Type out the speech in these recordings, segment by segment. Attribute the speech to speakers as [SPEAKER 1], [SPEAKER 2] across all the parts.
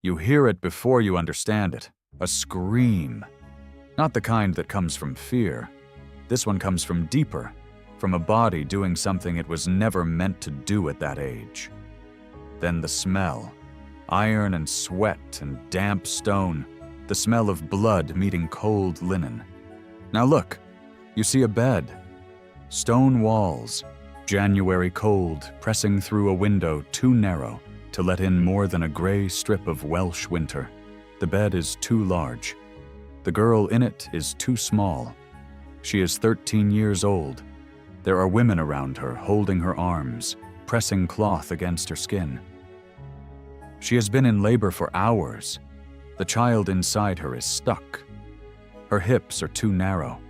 [SPEAKER 1] You hear it before you understand it. A scream. Not the kind that comes from fear. This one comes from deeper, from a body doing something it was never meant to do at that age. Then the smell. Iron and sweat and damp stone. The smell of blood meeting cold linen. Now look, you see a bed. Stone walls. January cold pressing through a window too narrow to let in more than a gray strip of Welsh winter. The bed is too large. The girl in it is too small. She is 13 years old. There are women around her, holding her arms, pressing cloth against her skin. She has been in labor for hours. The child inside her is stuck. Her hips are too narrow.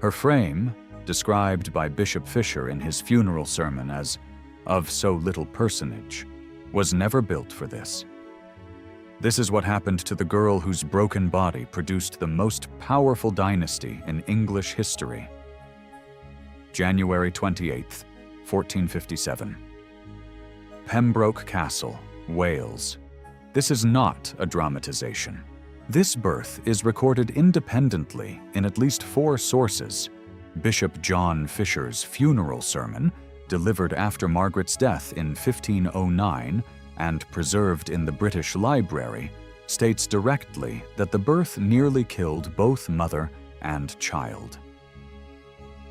[SPEAKER 1] Her frame, described by Bishop Fisher in his funeral sermon as of so little personage, was never built for this. This is what happened to the girl whose broken body produced the most powerful dynasty in English history. January 28th, 1457. Pembroke Castle, Wales. This is not a dramatization. This birth is recorded independently in at least 4 sources. Bishop John Fisher's funeral sermon, delivered after Margaret's death in 1509 and preserved in the British Library, states directly that the birth nearly killed both mother and child.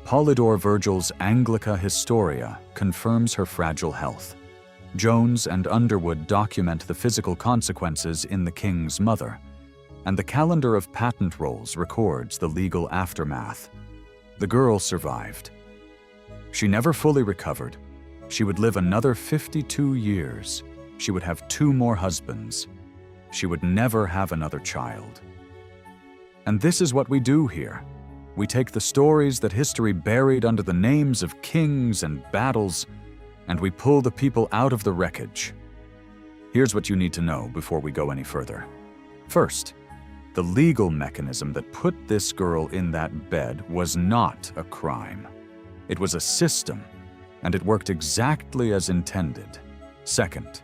[SPEAKER 1] Polydore Virgil's Anglica Historia confirms her fragile health. Jones and Underwood document the physical consequences in the king's mother, and the calendar of patent rolls records the legal aftermath. The girl survived. She never fully recovered. She would live another 52 years. She would have 2 more husbands. She would never have another child. And this is what we do here. We take the stories that history buried under the names of kings and battles, and we pull the people out of the wreckage. Here's what you need to know before we go any further. First, the legal mechanism that put this girl in that bed was not a crime. It was a system, and it worked exactly as intended. Second,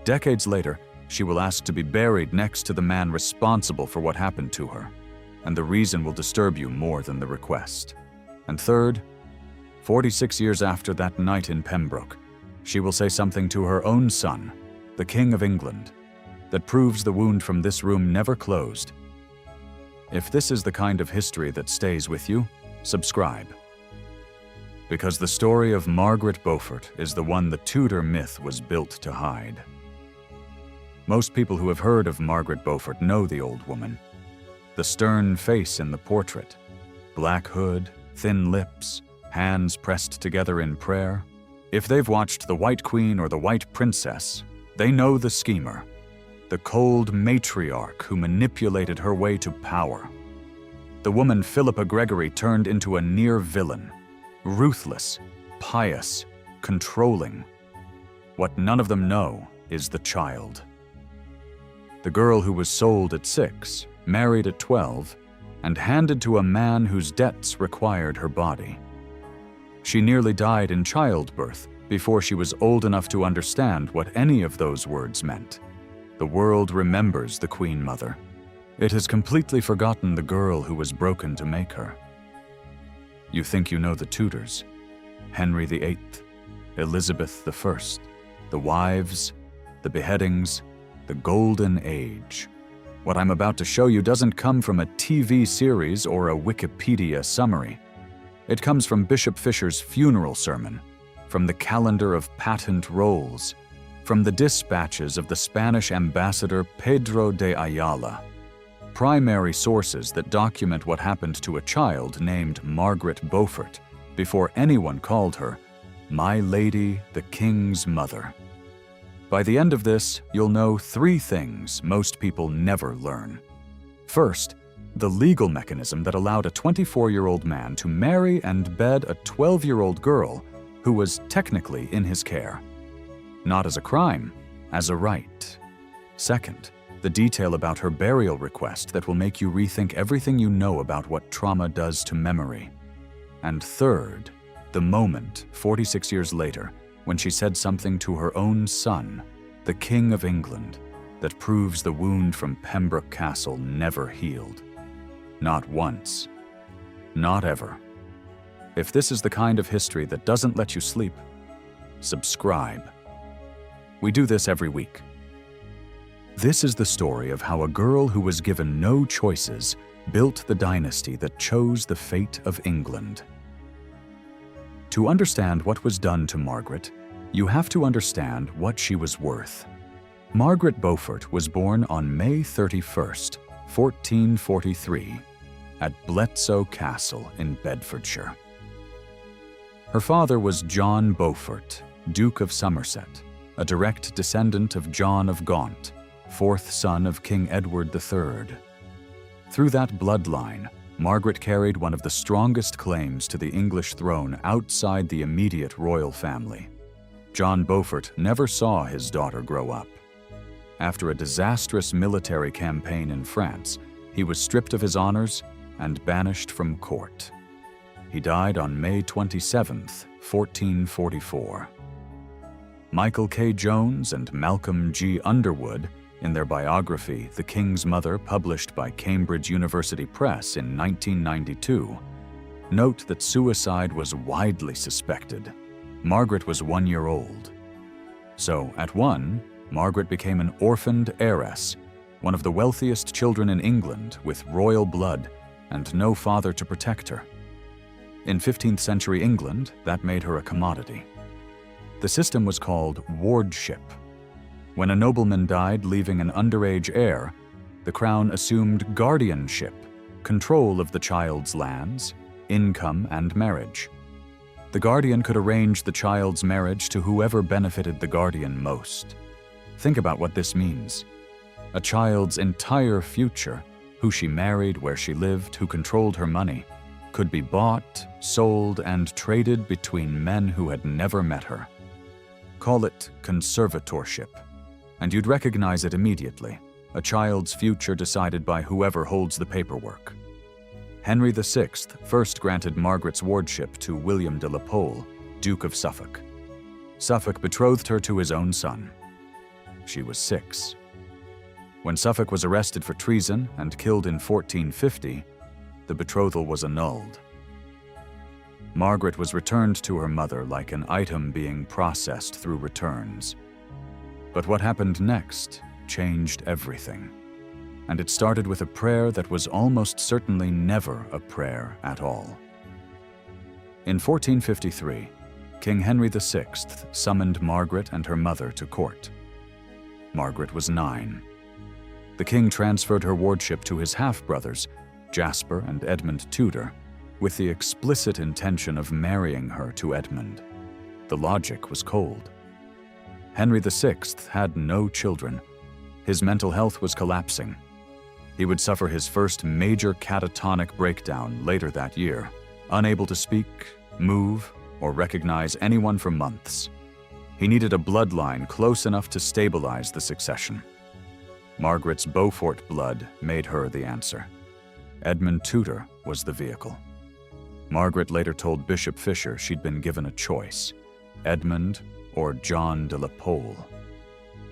[SPEAKER 1] decades later, she will ask to be buried next to the man responsible for what happened to her, and the reason will disturb you more than the request. And third, 46 years after that night in Pembroke, she will say something to her own son, the King of England, that proves the wound from this room never closed. If this is the kind of history that stays with you, subscribe. Because the story of Margaret Beaufort is the one the Tudor myth was built to hide. Most people who have heard of Margaret Beaufort know the old woman. The stern face in the portrait, black hood, thin lips, hands pressed together in prayer. If they've watched The White Queen or The White Princess, they know the schemer, the cold matriarch who manipulated her way to power. The woman Philippa Gregory turned into a near villain, ruthless, pious, controlling. What none of them know is the child. The girl who was sold at 6, married at 12, and handed to a man whose debts required her body. She nearly died in childbirth before she was old enough to understand what any of those words meant. The world remembers the Queen Mother. It has completely forgotten the girl who was broken to make her. You think you know the Tudors, Henry VIII, Elizabeth I, the wives, the beheadings, the Golden Age. What I'm about to show you doesn't come from a TV series or a Wikipedia summary. It comes from Bishop Fisher's funeral sermon, from the calendar of patent rolls, from the dispatches of the Spanish ambassador Pedro de Ayala, primary sources that document what happened to a child named Margaret Beaufort before anyone called her My Lady, the King's Mother. By the end of this, you'll know 3 things most people never learn. First, the legal mechanism that allowed a 24-year-old man to marry and bed a 12-year-old girl who was technically in his care. Not as a crime, as a right. Second, the detail about her burial request that will make you rethink everything you know about what trauma does to memory. And third, the moment, 46 years later, when she said something to her own son, the King of England, that proves the wound from Pembroke Castle never healed. Not once. Not ever. If this is the kind of history that doesn't let you sleep, subscribe. We do this every week. This is the story of how a girl who was given no choices built the dynasty that chose the fate of England. To understand what was done to Margaret, you have to understand what she was worth. Margaret Beaufort was born on May 31st, 1443, at Bletsoe Castle in Bedfordshire. Her father was John Beaufort, Duke of Somerset, a direct descendant of John of Gaunt, fourth son of King Edward III. Through that bloodline, Margaret carried one of the strongest claims to the English throne outside the immediate royal family. John Beaufort never saw his daughter grow up. After a disastrous military campaign in France, he was stripped of his honors and banished from court. He died on May 27, 1444. Michael K. Jones and Malcolm G. Underwood, in their biography, The King's Mother, published by Cambridge University Press in 1992, note that suicide was widely suspected. Margaret was 1 year old. So, at 1, Margaret became an orphaned heiress, one of the wealthiest children in England with royal blood and no father to protect her. In 15th century England, that made her a commodity. The system was called wardship. When a nobleman died leaving an underage heir, the crown assumed guardianship, control of the child's lands, income, and marriage. The guardian could arrange the child's marriage to whoever benefited the guardian most. Think about what this means. A child's entire future, who she married, where she lived, who controlled her money, could be bought, sold, and traded between men who had never met her. Call it conservatorship, and you'd recognize it immediately, a child's future decided by whoever holds the paperwork. Henry VI first granted Margaret's wardship to William de la Pole, Duke of Suffolk. Suffolk betrothed her to his own son. She was 6. When Suffolk was arrested for treason and killed in 1450, the betrothal was annulled. Margaret was returned to her mother like an item being processed through returns. But what happened next changed everything. And it started with a prayer that was almost certainly never a prayer at all. In 1453, King Henry VI summoned Margaret and her mother to court. Margaret was 9. The king transferred her wardship to his half-brothers, Jasper and Edmund Tudor, with the explicit intention of marrying her to Edmund. The logic was cold. Henry VI had no children. His mental health was collapsing. He would suffer his first major catatonic breakdown later that year, unable to speak, move, or recognize anyone for months. He needed a bloodline close enough to stabilize the succession. Margaret's Beaufort blood made her the answer. Edmund Tudor was the vehicle. Margaret later told Bishop Fisher she'd been given a choice, Edmund or John de la Pole.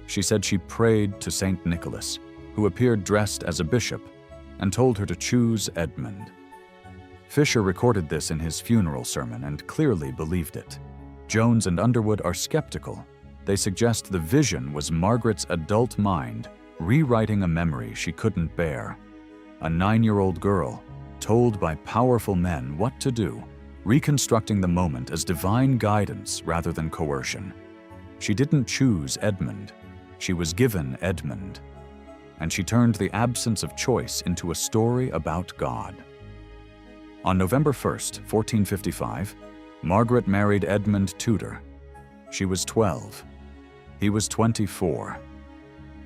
[SPEAKER 1] She said she prayed to St. Nicholas, who appeared dressed as a bishop, and told her to choose Edmund. Fisher recorded this in his funeral sermon and clearly believed it. Jones and Underwood are skeptical. They suggest the vision was Margaret's adult mind rewriting a memory she couldn't bear. A 9-year-old girl, told by powerful men what to do, reconstructing the moment as divine guidance rather than coercion. She didn't choose Edmund. She was given Edmund. And she turned the absence of choice into a story about God. On November 1st, 1455, Margaret married Edmund Tudor. She was 12. He was 24.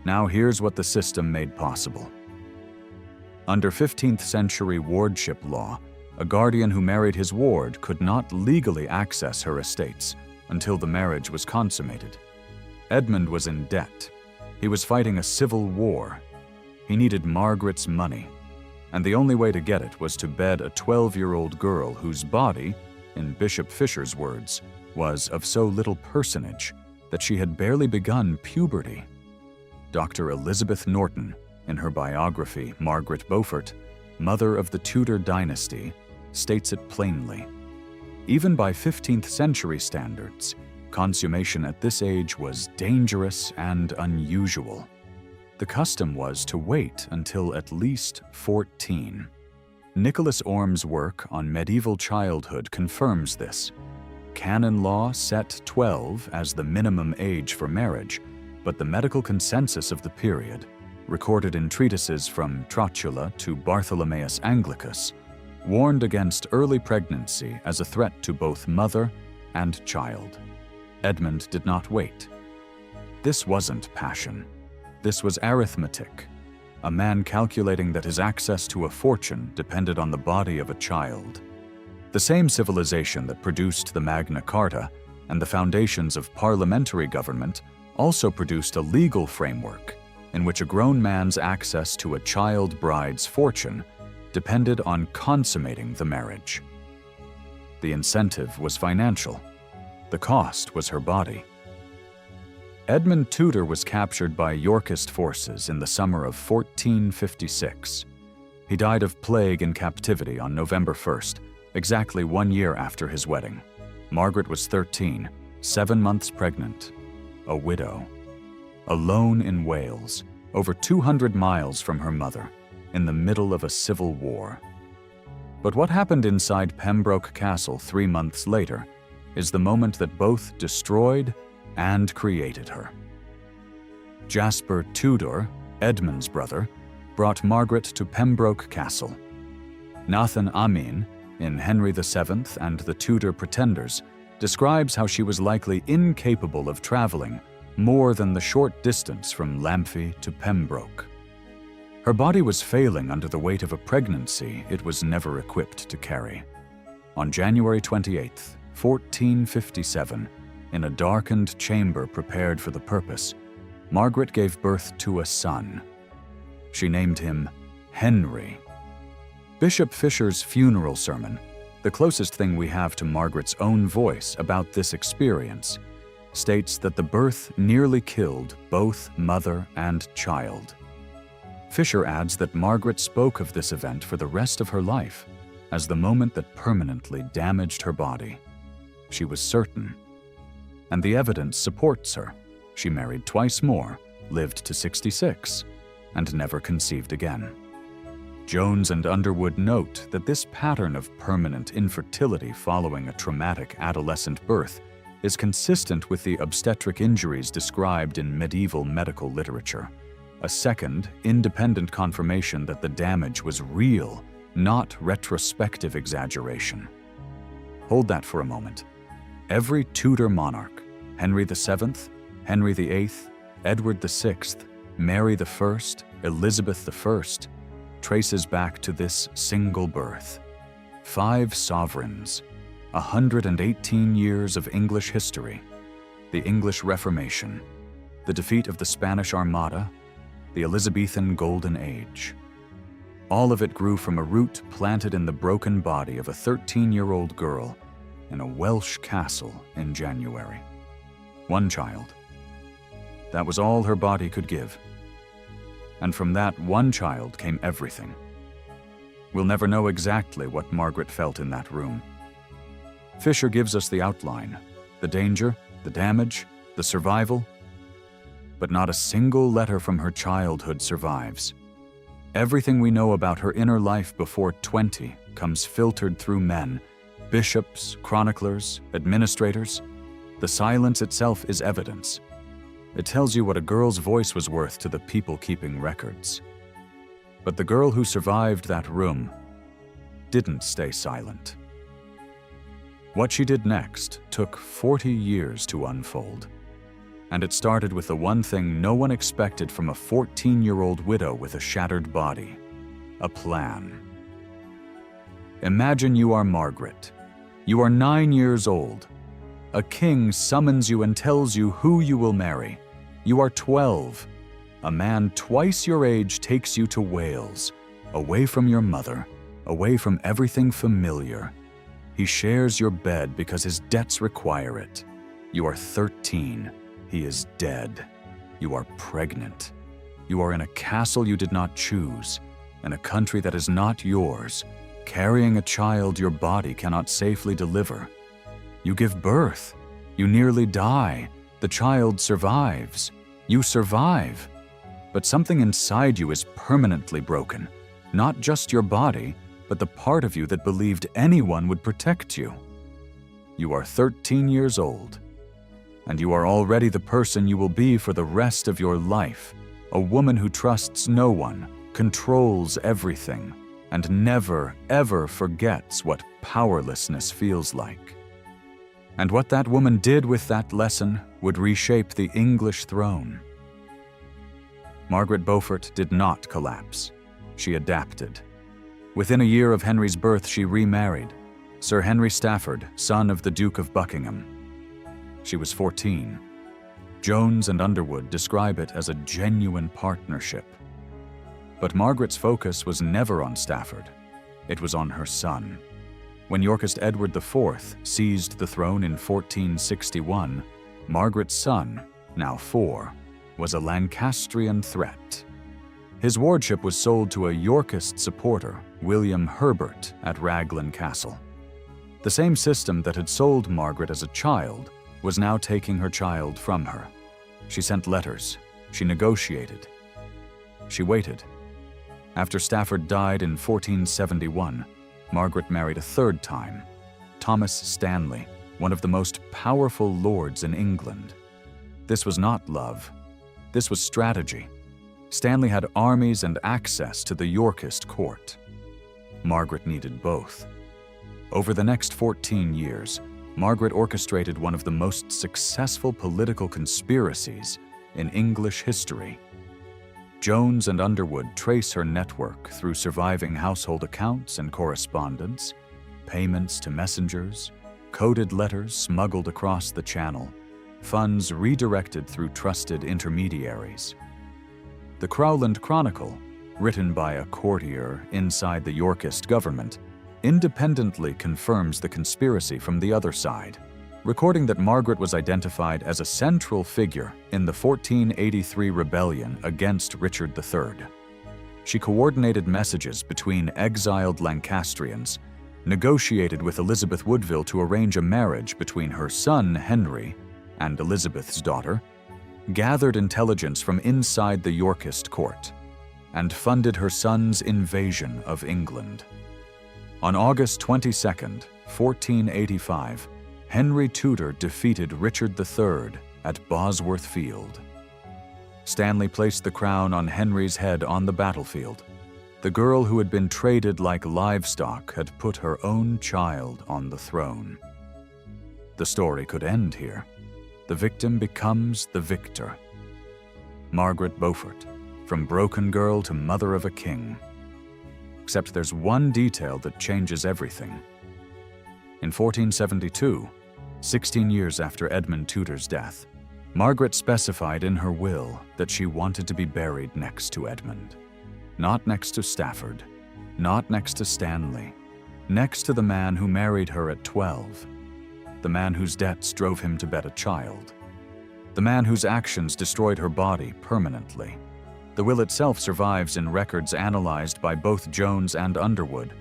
[SPEAKER 1] Now here's what the system made possible. Under 15th century wardship law, a guardian who married his ward could not legally access her estates until the marriage was consummated. Edmund was in debt. He was fighting a civil war. He needed Margaret's money, and the only way to get it was to bed a 12-year-old girl whose body, in Bishop Fisher's words, was of so little personage that she had barely begun puberty. Dr. Elizabeth Norton, in her biography Margaret Beaufort, Mother of the Tudor Dynasty, states it plainly. Even by 15th century standards, consummation at this age was dangerous and unusual. The custom was to wait until at least 14. Nicholas Orme's work on medieval childhood confirms this. Canon law set 12 as the minimum age for marriage, but the medical consensus of the period, recorded in treatises from Trotula to Bartholomeus Anglicus, warned against early pregnancy as a threat to both mother and child. Edmund did not wait. This wasn't passion. This was arithmetic, a man calculating that his access to a fortune depended on the body of a child. The same civilization that produced the Magna Carta and the foundations of parliamentary government also produced a legal framework in which a grown man's access to a child bride's fortune depended on consummating the marriage. The incentive was financial. The cost was her body. Edmund Tudor was captured by Yorkist forces in the summer of 1456. He died of plague in captivity on November 1st, exactly 1 year after his wedding. Margaret was 13, 7 months pregnant, a widow, alone in Wales, over 200 miles from her mother, in the middle of a civil war. But what happened inside Pembroke Castle 3 months later is the moment that both destroyed and created her. Jasper Tudor, Edmund's brother, brought Margaret to Pembroke Castle. Nathan Amin, in Henry VII and the Tudor Pretenders, describes how she was likely incapable of traveling more than the short distance from Lamphy to Pembroke. Her body was failing under the weight of a pregnancy it was never equipped to carry. On January 28, 1457, in a darkened chamber prepared for the purpose, Margaret gave birth to a son. She named him Henry. Bishop Fisher's funeral sermon, the closest thing we have to Margaret's own voice about this experience, states that the birth nearly killed both mother and child. Fisher adds that Margaret spoke of this event for the rest of her life as the moment that permanently damaged her body. She was certain. And the evidence supports her. She married twice more, lived to 66, and never conceived again. Jones and Underwood note that this pattern of permanent infertility following a traumatic adolescent birth is consistent with the obstetric injuries described in medieval medical literature, a second, independent confirmation that the damage was real, not retrospective exaggeration. Hold that for a moment. Every Tudor monarch, Henry VII, Henry VIII, Edward VI, Mary I, Elizabeth I, traces back to this single birth. 5 sovereigns, 118 years of English history, the English Reformation, the defeat of the Spanish Armada, the Elizabethan Golden Age. All of it grew from a root planted in the broken body of a 13-year-old girl in a Welsh castle in January. 1 child. That was all her body could give. And from that one child came everything. We'll never know exactly what Margaret felt in that room. Fisher gives us the outline, the danger, the damage, the survival, but not a single letter from her childhood survives. Everything we know about her inner life before 20 comes filtered through men, bishops, chroniclers, administrators. The silence itself is evidence. It tells you what a girl's voice was worth to the people keeping records. But the girl who survived that room didn't stay silent. What she did next took 40 years to unfold. And it started with the one thing no one expected from a 14-year-old widow with a shattered body: a plan. Imagine you are Margaret. You are 9 years old. A king summons you and tells you who you will marry. You are 12. A man twice your age takes you to Wales, away from your mother, away from everything familiar. He shares your bed because his debts require it. You are 13. He is dead. You are pregnant. You are in a castle you did not choose, in a country that is not yours, carrying a child your body cannot safely deliver. You give birth. You nearly die. The child survives. You survive. But something inside you is permanently broken. Not just your body, but the part of you that believed anyone would protect you. You are 13 years old, and you are already the person you will be for the rest of your life, a woman who trusts no one, controls everything, and never, ever forgets what powerlessness feels like. And what that woman did with that lesson would reshape the English throne. Margaret Beaufort did not collapse. She adapted. Within a year of Henry's birth, she remarried, Sir Henry Stafford, son of the Duke of Buckingham. She was 14. Jones and Underwood describe it as a genuine partnership. But Margaret's focus was never on Stafford. It was on her son. When Yorkist Edward IV seized the throne in 1461, Margaret's son, now 4, was a Lancastrian threat. His wardship was sold to a Yorkist supporter, William Herbert, at Raglan Castle. The same system that had sold Margaret as a child was now taking her child from her. She sent letters. She negotiated. She waited. After Stafford died in 1471, Margaret married a third time, Thomas Stanley, one of the most powerful lords in England. This was not love. This was strategy. Stanley had armies and access to the Yorkist court. Margaret needed both. Over the next 14 years, Margaret orchestrated one of the most successful political conspiracies in English history. Jones and Underwood trace her network through surviving household accounts and correspondence, payments to messengers, coded letters smuggled across the Channel, funds redirected through trusted intermediaries. The Crowland Chronicle, written by a courtier inside the Yorkist government, independently confirms the conspiracy from the other side, recording that Margaret was identified as a central figure in the 1483 rebellion against Richard III. She coordinated messages between exiled Lancastrians, negotiated with Elizabeth Woodville to arrange a marriage between her son Henry and Elizabeth's daughter, gathered intelligence from inside the Yorkist court, and funded her son's invasion of England. On August 22, 1485, Henry Tudor defeated Richard III at Bosworth Field. Stanley placed the crown on Henry's head on the battlefield. The girl who had been traded like livestock had put her own child on the throne. The story could end here. The victim becomes the victor. Margaret Beaufort, from broken girl to mother of a king. Except there's one detail that changes everything. In 1472, 16 years after Edmund Tudor's death, Margaret specified in her will that she wanted to be buried next to Edmund. Not next to Stafford, not next to Stanley, next to the man who married her at 12, the man whose debts drove him to bet a child, the man whose actions destroyed her body permanently. The will itself survives in records analyzed by both Jones and Underwood,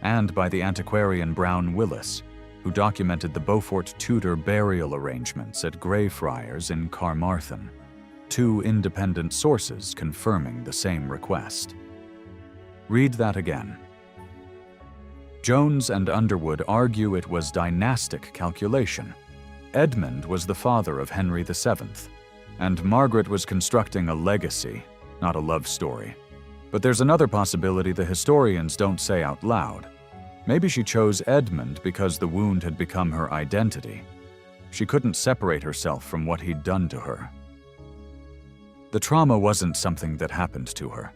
[SPEAKER 1] and by the antiquarian Brown Willis, who documented the Beaufort-Tudor burial arrangements at Greyfriars in Carmarthen, two independent sources confirming the same request. Read that again. Jones and Underwood argue it was dynastic calculation. Edmund was the father of Henry VII, and Margaret was constructing a legacy, not a love story. But there's another possibility the historians don't say out loud. Maybe she chose Edmund because the wound had become her identity. She couldn't separate herself from what he'd done to her. The trauma wasn't something that happened to her.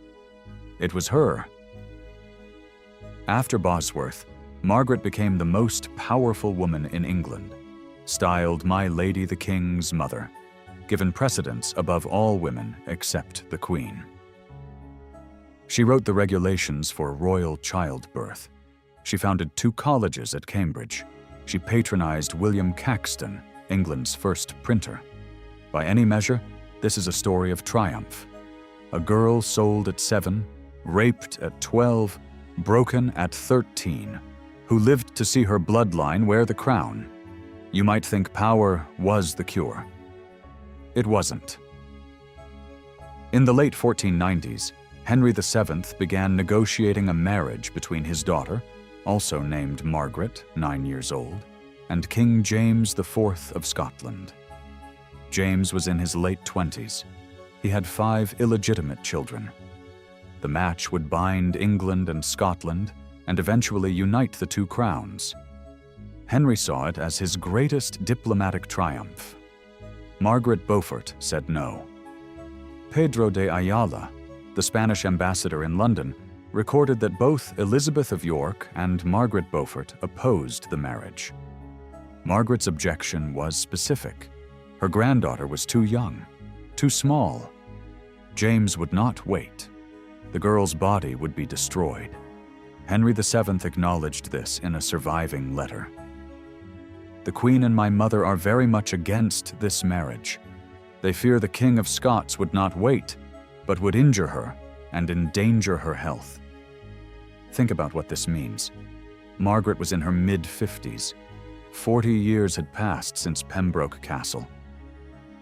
[SPEAKER 1] It was her. After Bosworth, Margaret became the most powerful woman in England, styled My Lady the King's mother, given precedence above all women except the Queen. She wrote the regulations for royal childbirth. She founded 2 colleges at Cambridge. She patronized William Caxton, England's first printer. By any measure, this is a story of triumph. a girl sold at 7, raped at 12, broken at 13, who lived to see her bloodline wear the crown. You might think power was the cure. It wasn't. In the late 1490s, Henry VII began negotiating a marriage between his daughter, also named Margaret, 9 years old, and King James IV of Scotland. James was in his late 20s. He had 5 illegitimate children. The match would bind England and Scotland and eventually unite the two crowns. Henry saw it as his greatest diplomatic triumph. Margaret Beaufort said no. Pedro de Ayala, the Spanish ambassador in London, recorded that both Elizabeth of York and Margaret Beaufort opposed the marriage. Margaret's objection was specific. Her granddaughter was too young, too small. James would not wait. The girl's body would be destroyed. Henry VII acknowledged this in a surviving letter. The Queen and my mother are very much against this marriage. They fear the King of Scots would not wait, but would injure her and endanger her health. Think about what this means. Margaret was in her mid-50s. 40 years had passed since Pembroke Castle.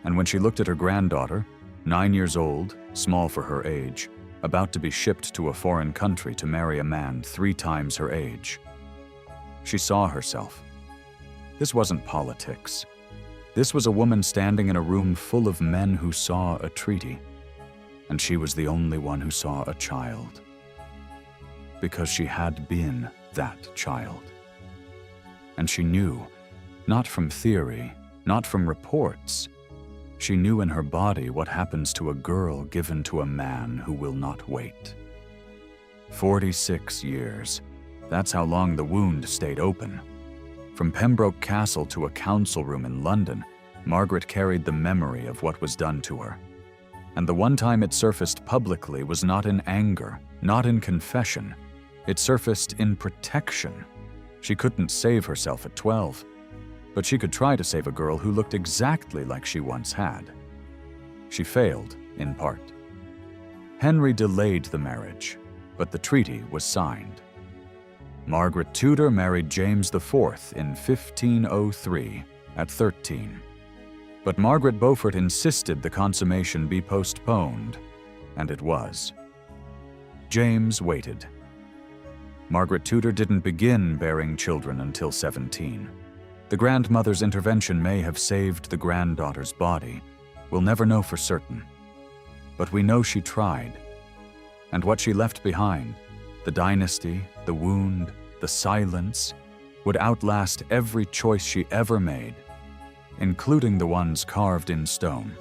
[SPEAKER 1] And when she looked at her granddaughter, 9 years old, small for her age, about to be shipped to a foreign country to marry a man 3 times her age, she saw herself. This wasn't politics. This was a woman standing in a room full of men who saw a treaty, and she was the only one who saw a child. Because she had been that child. And she knew, not from theory, not from reports, she knew in her body what happens to a girl given to a man who will not wait. 46 years. That's how long the wound stayed open. From Pembroke Castle to a council room in London, Margaret carried the memory of what was done to her. And the one time it surfaced publicly was not in anger, not in confession. It surfaced in protection. She couldn't save herself at 12. But she could try to save a girl who looked exactly like she once had. She failed, in part. Henry delayed the marriage, but the treaty was signed. Margaret Tudor married James IV in 1503 at 13. But Margaret Beaufort insisted the consummation be postponed, and it was. James waited. Margaret Tudor didn't begin bearing children until 17. The grandmother's intervention may have saved the granddaughter's body. We'll never know for certain. But we know she tried. And what she left behind, the dynasty, the wound, the silence, would outlast every choice she ever made, including the ones carved in stone.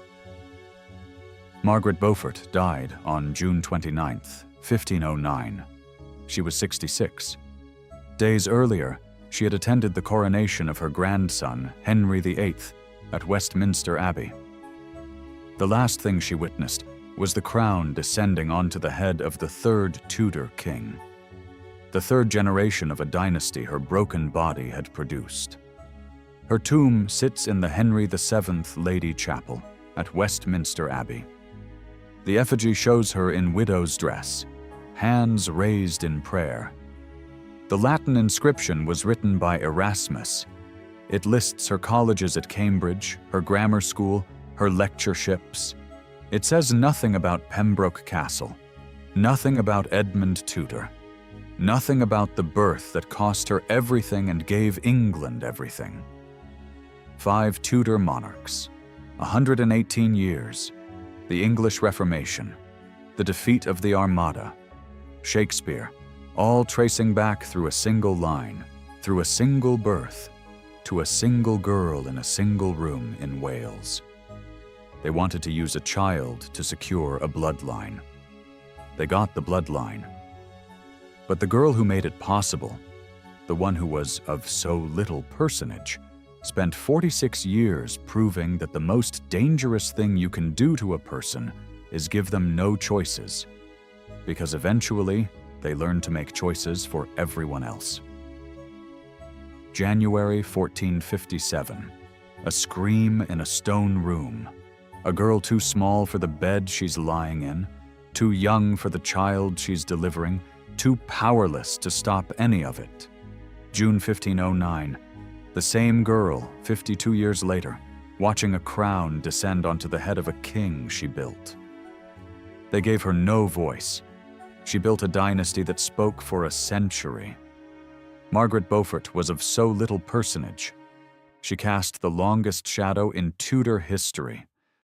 [SPEAKER 1] Margaret Beaufort died on June 29, 1509. She was 66. Days earlier, she had attended the coronation of her grandson, Henry VIII, at Westminster Abbey. The last thing she witnessed was the crown descending onto the head of the 3rd Tudor king, the 3rd generation of a dynasty her broken body had produced. Her tomb sits in the Henry VII Lady Chapel at Westminster Abbey. The effigy shows her in widow's dress, hands raised in prayer. The Latin inscription was written by Erasmus. It lists her colleges at Cambridge, her grammar school, her lectureships. It says nothing about Pembroke Castle, nothing about Edmund Tudor, nothing about the birth that cost her everything and gave England everything. 5 Tudor monarchs, 118 years, the English Reformation, the defeat of the Armada, Shakespeare, all tracing back through a single line, through a single birth, to a single girl in a single room in Wales. They wanted to use a child to secure a bloodline. They got the bloodline. But the girl who made it possible, the one who was of so little personage, spent 46 years proving that the most dangerous thing you can do to a person is give them no choices, because eventually they learn to make choices for everyone else. January 1457. A scream in a stone room. A girl too small for the bed she's lying in. Too young for the child she's delivering, too powerless to stop any of it. June 1509, the same girl, 52 years later, watching a crown descend onto the head of a king she built. They gave her no voice. She built a dynasty that spoke for a century. Margaret Beaufort was of so little personage. She cast the longest shadow in Tudor history.